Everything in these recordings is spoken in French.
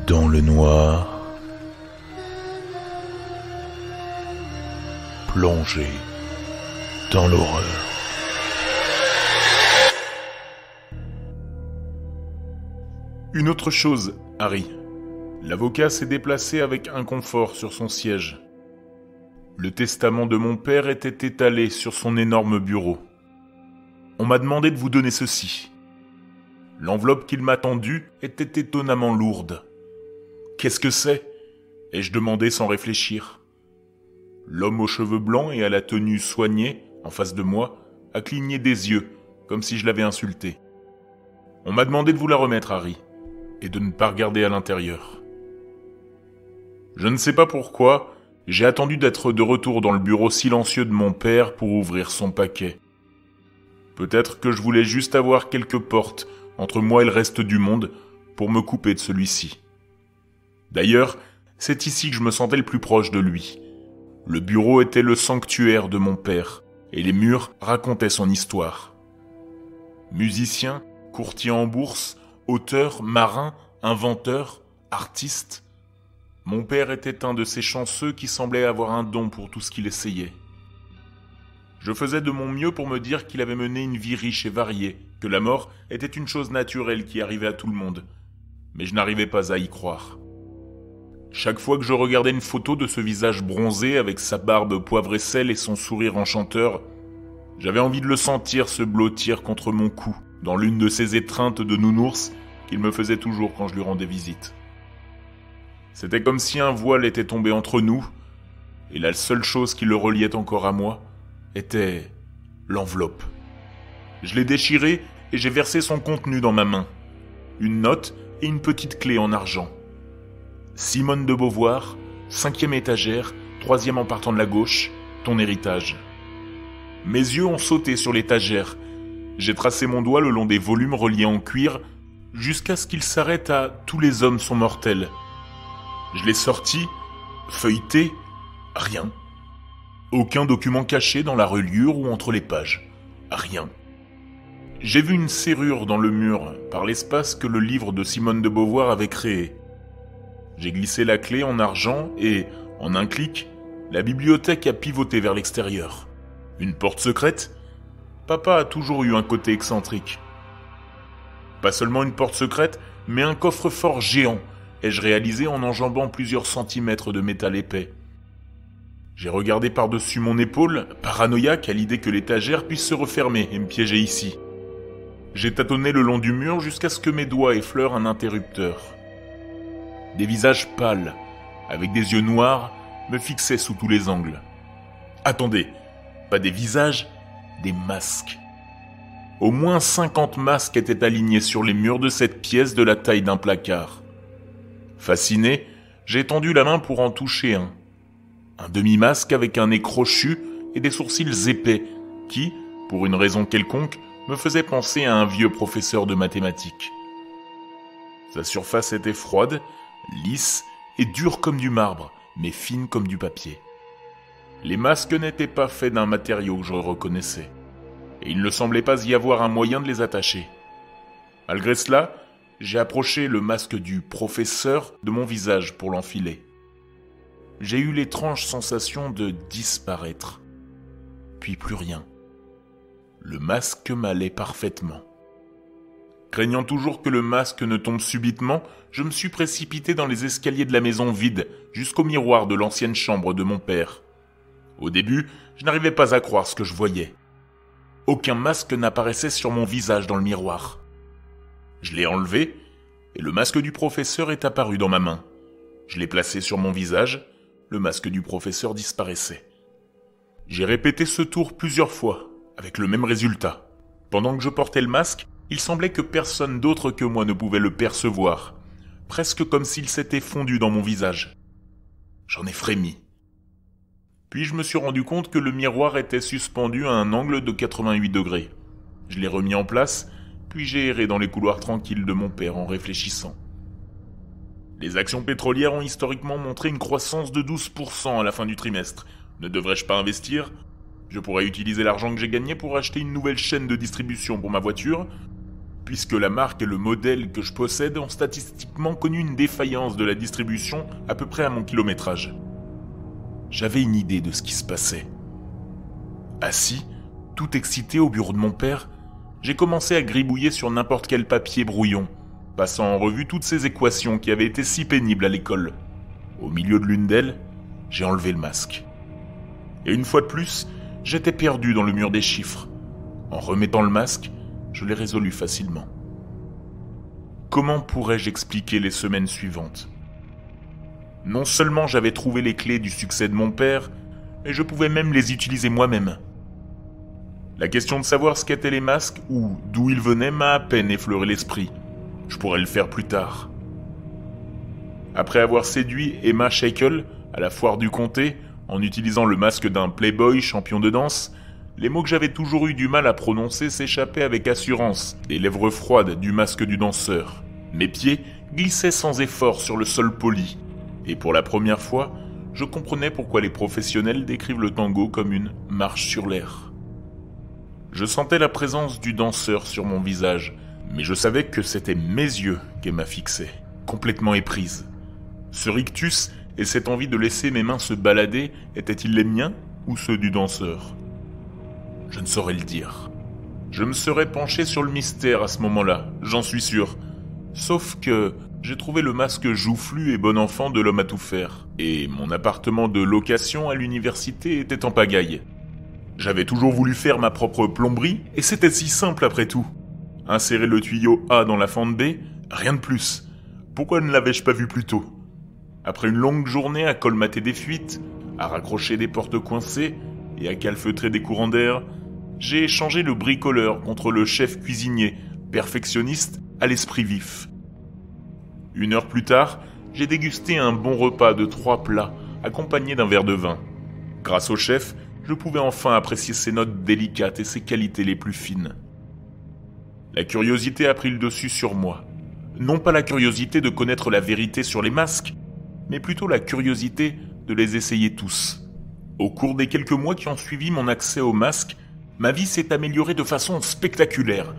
Dans le noir, plongé dans l'horreur. Une autre chose, Harry. L'avocat s'est déplacé avec inconfort sur son siège. Le testament de mon père était étalé sur son énorme bureau. On m'a demandé de vous donner ceci. L'enveloppe qu'il m'a tendue était étonnamment lourde. « Qu'est-ce que c'est ?» ai-je demandé sans réfléchir. L'homme aux cheveux blancs et à la tenue soignée, en face de moi, a cligné des yeux, comme si je l'avais insulté. On m'a demandé de vous la remettre, Harry, et de ne pas regarder à l'intérieur. Je ne sais pas pourquoi, j'ai attendu d'être de retour dans le bureau silencieux de mon père pour ouvrir son paquet. Peut-être que je voulais juste avoir quelques portes entre moi et le reste du monde pour me couper de celui-ci. D'ailleurs, c'est ici que je me sentais le plus proche de lui. Le bureau était le sanctuaire de mon père, et les murs racontaient son histoire. Musicien, courtier en bourse, auteur, marin, inventeur, artiste. Mon père était un de ces chanceux qui semblaient avoir un don pour tout ce qu'il essayait. Je faisais de mon mieux pour me dire qu'il avait mené une vie riche et variée, que la mort était une chose naturelle qui arrivait à tout le monde. Mais je n'arrivais pas à y croire. Chaque fois que je regardais une photo de ce visage bronzé avec sa barbe poivre et sel et son sourire enchanteur, j'avais envie de le sentir se blottir contre mon cou, dans l'une de ces étreintes de nounours qu'il me faisait toujours quand je lui rendais visite. C'était comme si un voile était tombé entre nous, et la seule chose qui le reliait encore à moi était l'enveloppe. Je l'ai déchirée et j'ai versé son contenu dans ma main. Une note et une petite clé en argent. Simone de Beauvoir, 5e étagère, 3e en partant de la gauche, ton héritage. Mes yeux ont sauté sur l'étagère. J'ai tracé mon doigt le long des volumes reliés en cuir jusqu'à ce qu'il s'arrête à « Tous les hommes sont mortels ». Je l'ai sorti, feuilleté, rien. Aucun document caché dans la reliure ou entre les pages. Rien. J'ai vu une serrure dans le mur par l'espace que le livre de Simone de Beauvoir avait créé. J'ai glissé la clé en argent et, en un clic, la bibliothèque a pivoté vers l'extérieur. Une porte secrète ? Papa a toujours eu un côté excentrique. Pas seulement une porte secrète, mais un coffre-fort géant, ai-je réalisé en enjambant plusieurs centimètres de métal épais. J'ai regardé par-dessus mon épaule, paranoïaque à l'idée que l'étagère puisse se refermer et me piéger ici. J'ai tâtonné le long du mur jusqu'à ce que mes doigts effleurent un interrupteur. Des visages pâles, avec des yeux noirs, me fixaient sous tous les angles. Attendez, pas des visages, des masques. Au moins 50 masques étaient alignés sur les murs de cette pièce de la taille d'un placard. Fasciné, j'ai tendu la main pour en toucher un. Un demi-masque avec un nez crochu et des sourcils épais qui, pour une raison quelconque, me faisait penser à un vieux professeur de mathématiques. Sa surface était froide, lisse et dure comme du marbre, mais fine comme du papier. Les masques n'étaient pas faits d'un matériau que je reconnaissais, et il ne semblait pas y avoir un moyen de les attacher. Malgré cela, j'ai approché le masque du professeur de mon visage pour l'enfiler. J'ai eu l'étrange sensation de disparaître, puis plus rien. Le masque m'allait parfaitement. Craignant toujours que le masque ne tombe subitement, je me suis précipité dans les escaliers de la maison vide, jusqu'au miroir de l'ancienne chambre de mon père. Au début, je n'arrivais pas à croire ce que je voyais. Aucun masque n'apparaissait sur mon visage dans le miroir. Je l'ai enlevé, et le masque du professeur est apparu dans ma main. Je l'ai placé sur mon visage, le masque du professeur disparaissait. J'ai répété ce tour plusieurs fois, avec le même résultat. Pendant que je portais le masque, il semblait que personne d'autre que moi ne pouvait le percevoir, presque comme s'il s'était fondu dans mon visage. J'en ai frémi. Puis je me suis rendu compte que le miroir était suspendu à un angle de 88 degrés. Je l'ai remis en place, puis j'ai erré dans les couloirs tranquilles de mon père en réfléchissant. Les actions pétrolières ont historiquement montré une croissance de 12% à la fin du trimestre. Ne devrais-je pas investir ? Je pourrais utiliser l'argent que j'ai gagné pour acheter une nouvelle chaîne de distribution pour ma voiture, puisque la marque et le modèle que je possède ont statistiquement connu une défaillance de la distribution à peu près à mon kilométrage. J'avais une idée de ce qui se passait. Assis, tout excité au bureau de mon père, j'ai commencé à gribouiller sur n'importe quel papier brouillon, passant en revue toutes ces équations qui avaient été si pénibles à l'école. Au milieu de l'une d'elles, j'ai enlevé le masque. Et une fois de plus, j'étais perdu dans le mur des chiffres. En remettant le masque, je l'ai résolu facilement. Comment pourrais-je expliquer les semaines suivantes ? Non seulement j'avais trouvé les clés du succès de mon père, mais je pouvais même les utiliser moi-même. La question de savoir ce qu'étaient les masques ou d'où ils venaient m'a à peine effleuré l'esprit. Je pourrais le faire plus tard. Après avoir séduit Emma Shackle à la foire du comté en utilisant le masque d'un playboy champion de danse, les mots que j'avais toujours eu du mal à prononcer s'échappaient avec assurance des lèvres froides du masque du danseur. Mes pieds glissaient sans effort sur le sol poli, et pour la première fois, je comprenais pourquoi les professionnels décrivent le tango comme une marche sur l'air. Je sentais la présence du danseur sur mon visage, mais je savais que c'était mes yeux qu'Emma fixait, complètement éprise. Ce rictus et cette envie de laisser mes mains se balader étaient-ils les miens ou ceux du danseur ? Je ne saurais le dire. Je me serais penché sur le mystère à ce moment-là, j'en suis sûr. Sauf que j'ai trouvé le masque joufflu et bon enfant de l'homme à tout faire, et mon appartement de location à l'université était en pagaille. J'avais toujours voulu faire ma propre plomberie, et c'était si simple après tout. Insérer le tuyau A dans la fente B, rien de plus. Pourquoi ne l'avais-je pas vu plus tôt ? Après une longue journée à colmater des fuites, à raccrocher des portes coincées et à calfeutrer des courants d'air, j'ai échangé le bricoleur contre le chef cuisinier, perfectionniste à l'esprit vif. 1 heure plus tard, j'ai dégusté un bon repas de 3 plats, accompagné d'un verre de vin. Grâce au chef, je pouvais enfin apprécier ses notes délicates et ses qualités les plus fines. La curiosité a pris le dessus sur moi. Non pas la curiosité de connaître la vérité sur les masques, mais plutôt la curiosité de les essayer tous. Au cours des quelques mois qui ont suivi mon accès aux masques, ma vie s'est améliorée de façon spectaculaire.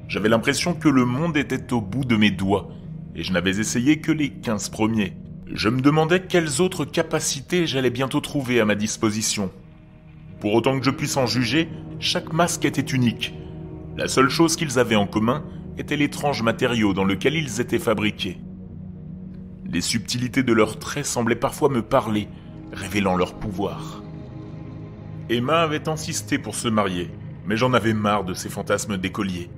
J'avais l'impression que le monde était au bout de mes doigts, et je n'avais essayé que les 15 premiers. Je me demandais quelles autres capacités j'allais bientôt trouver à ma disposition. Pour autant que je puisse en juger, chaque masque était unique. La seule chose qu'ils avaient en commun était l'étrange matériau dans lequel ils étaient fabriqués. Les subtilités de leurs traits semblaient parfois me parler, révélant leur pouvoir. Emma avait insisté pour se marier, mais j'en avais marre de ces fantasmes d'écolier.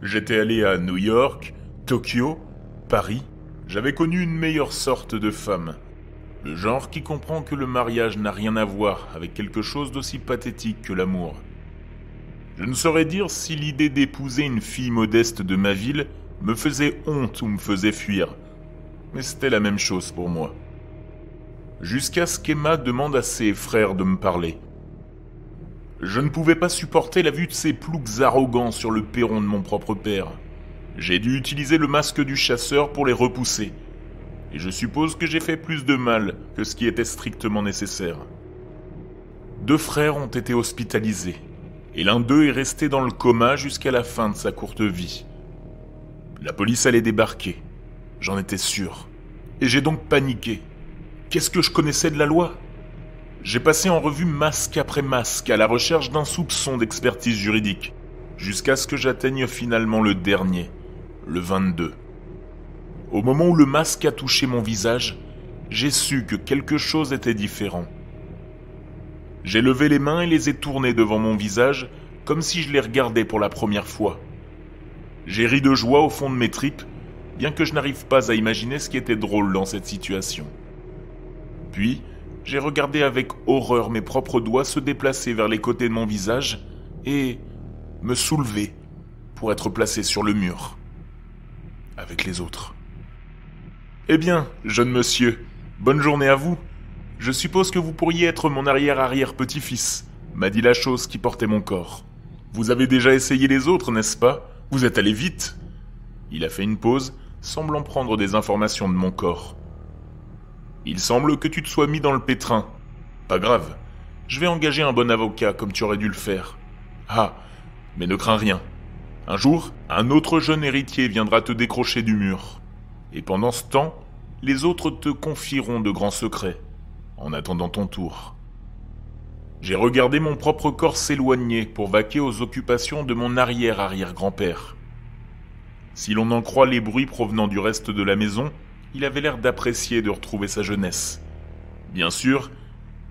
J'étais allé à New York, Tokyo, Paris. J'avais connu une meilleure sorte de femme. Le genre qui comprend que le mariage n'a rien à voir avec quelque chose d'aussi pathétique que l'amour. Je ne saurais dire si l'idée d'épouser une fille modeste de ma ville me faisait honte ou me faisait fuir. Mais c'était la même chose pour moi. Jusqu'à ce qu'Emma demande à ses frères de me parler. Je ne pouvais pas supporter la vue de ces ploucs arrogants sur le perron de mon propre père. J'ai dû utiliser le masque du chasseur pour les repousser. Et je suppose que j'ai fait plus de mal que ce qui était strictement nécessaire. 2 frères ont été hospitalisés, et l'un d'eux est resté dans le coma jusqu'à la fin de sa courte vie. La police allait débarquer, j'en étais sûr, et j'ai donc paniqué. Qu'est-ce que je connaissais de la loi ? J'ai passé en revue masque après masque à la recherche d'un soupçon d'expertise juridique, jusqu'à ce que j'atteigne finalement le dernier, le 22. Au moment où le masque a touché mon visage, j'ai su que quelque chose était différent. J'ai levé les mains et les ai tournées devant mon visage, comme si je les regardais pour la première fois. J'ai ri de joie au fond de mes tripes, bien que je n'arrive pas à imaginer ce qui était drôle dans cette situation. Puis, j'ai regardé avec horreur mes propres doigts se déplacer vers les côtés de mon visage et me soulever pour être placé sur le mur, avec les autres. « Eh bien, jeune monsieur, bonne journée à vous. Je suppose que vous pourriez être mon arrière-arrière-petit-fils, m'a dit la chose qui portait mon corps. Vous avez déjà essayé les autres, n'est-ce pas ? Vous êtes allé vite. » Il a fait une pause, semblant prendre des informations de mon corps. « Il semble que tu te sois mis dans le pétrin. Pas grave, je vais engager un bon avocat comme tu aurais dû le faire. Ah, mais ne crains rien. Un jour, un autre jeune héritier viendra te décrocher du mur. Et pendant ce temps, les autres te confieront de grands secrets, en attendant ton tour. J'ai regardé mon propre corps s'éloigner pour vaquer aux occupations de mon arrière-arrière-grand-père. Si l'on en croit les bruits provenant du reste de la maison, il avait l'air d'apprécier de retrouver sa jeunesse. Bien sûr,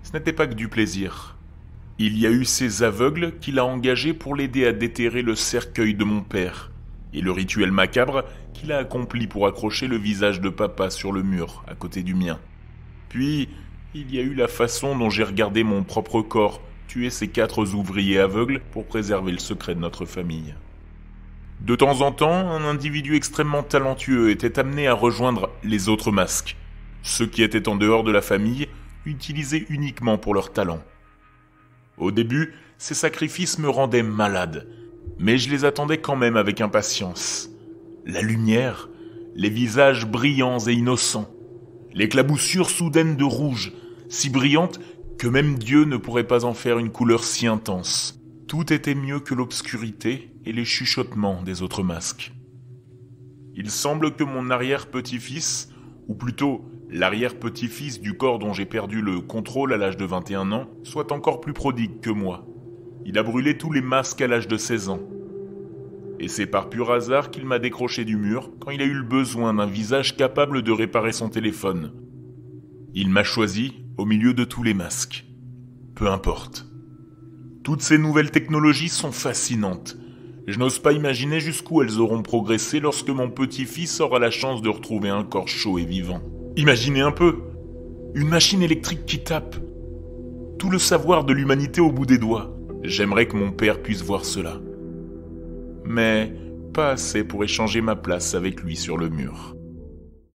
ce n'était pas que du plaisir. Il y a eu ces aveugles qu'il a engagés pour l'aider à déterrer le cercueil de mon père, et le rituel macabre qu'il a accompli pour accrocher le visage de papa sur le mur, à côté du mien. Puis, il y a eu la façon dont j'ai regardé mon propre corps tuer ces 4 ouvriers aveugles pour préserver le secret de notre famille. De temps en temps, un individu extrêmement talentueux était amené à rejoindre les autres masques, ceux qui étaient en dehors de la famille, utilisés uniquement pour leur talent. Au début, ces sacrifices me rendaient malade, mais je les attendais quand même avec impatience. La lumière, les visages brillants et innocents, l'éclaboussure soudaine de rouge, si brillante que même Dieu ne pourrait pas en faire une couleur si intense. Tout était mieux que l'obscurité et les chuchotements des autres masques. Il semble que mon arrière-petit-fils, ou plutôt l'arrière-petit-fils du corps dont j'ai perdu le contrôle à l'âge de 21 ans, soit encore plus prodigue que moi. Il a brûlé tous les masques à l'âge de 16 ans. Et c'est par pur hasard qu'il m'a décroché du mur quand il a eu le besoin d'un visage capable de réparer son téléphone. Il m'a choisi au milieu de tous les masques. Peu importe. Toutes ces nouvelles technologies sont fascinantes. Je n'ose pas imaginer jusqu'où elles auront progressé lorsque mon petit-fils aura la chance de retrouver un corps chaud et vivant. Imaginez un peu, une machine électrique qui tape. Tout le savoir de l'humanité au bout des doigts. J'aimerais que mon père puisse voir cela. Mais pas assez pour échanger ma place avec lui sur le mur.